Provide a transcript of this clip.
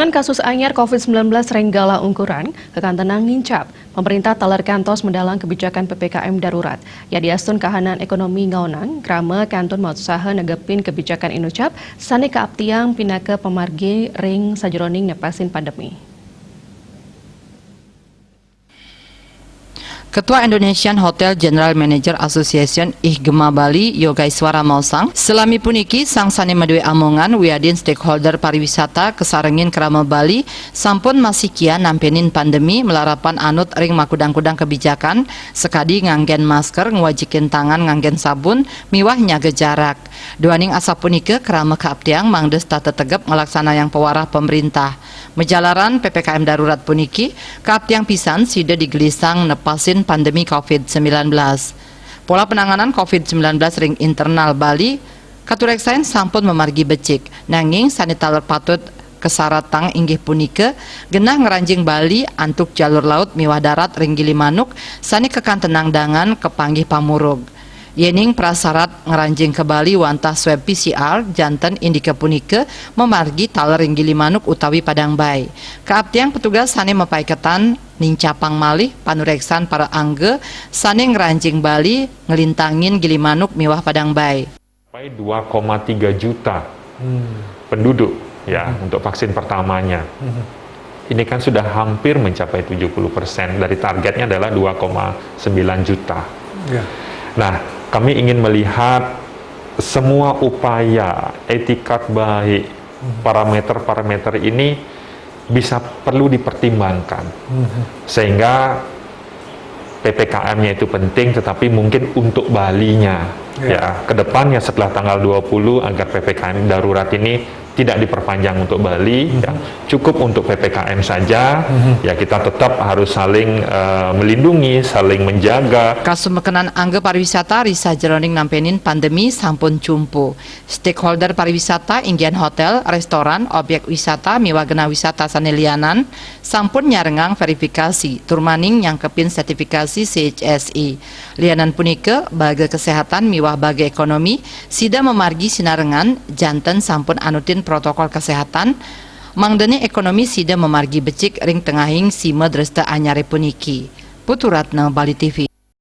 Lonjakan kasus anyar COVID-19 Renggala Ungkuran, kekantenang ngincap. Pemerintah talar kantos mendalang kebijakan PPKM darurat. Ya diastun kahanan ekonomi ngaunang, krama kantun mausaha negepin kebijakan inucap, sane kaaptiang pinaka pemargi ring sajeroning nepasin pandemi. Ketua Indonesian Hotel General Manager Association IHGMA Bali Yogaiswara Mausang selami puniki sang sane madue amongan wiadin stakeholder pariwisata kesarengin krama Bali sampun masih kian nampenin pandemi melarapan anut ring makudang-kudang kebijakan sekadi nganggen masker ngwajikin tangan nganggen sabun miwah nyaga jarak duaning asa punike krama kaaptiang mangdes tata tegep ngelaksana yang pewarah pemerintah menjalaran PPKM darurat puniki kaaptiang pisan sida digelisang nepasin pandemi COVID-19. Pola penanganan COVID-19 ring internal Bali katureksain sampun memargi becik nanging sanitaler patut kesaratang inggih punike genah ngeranjing Bali antuk jalur laut miwah darat ring Gilimanuk sani kekantenang dangan kepanggih pamurug. Yening prasarat ngeranjing ke Bali wantah swab PCR janten indika punike memargi taler ring Gilimanuk utawi Padang Bay. Kaaptiang petugas sane mepaiketan nincapang malih panureksan para angge sane ngeranjing Bali ngelintangin Gilimanuk miwah Padang Bay. 2,3 juta penduduk ya untuk vaksin pertamanya. Ini kan sudah hampir mencapai 70% dari targetnya adalah 2,9 juta. Ya. Nah, kami ingin melihat semua upaya etikat baik, parameter-parameter ini bisa perlu dipertimbangkan. Sehingga PPKM-nya itu penting, tetapi mungkin untuk Balinya. Ya, ke depannya setelah tanggal 20 agar PPKM darurat ini tidak diperpanjang untuk Bali, ya, cukup untuk PPKM saja. Ya, kita tetap harus saling melindungi, saling menjaga. Kasumekenan angge pariwisata risa jeroning nampenin pandemi sampun cumpu. Stakeholder pariwisata inggian hotel, restoran, objek wisata miwah gena wisata sanelianan sampun nyarengang verifikasi turmaning nyangkepin sertifikasi CHSI. Lianan punike baga kesehatan miwah baga ekonomi sida memargi sinarengan janten sampun anutin protokol kesehatan mangdene ekonomi sida memargi becik ring tengahing sime dresta anyare puniki. Puturatna Bali TV.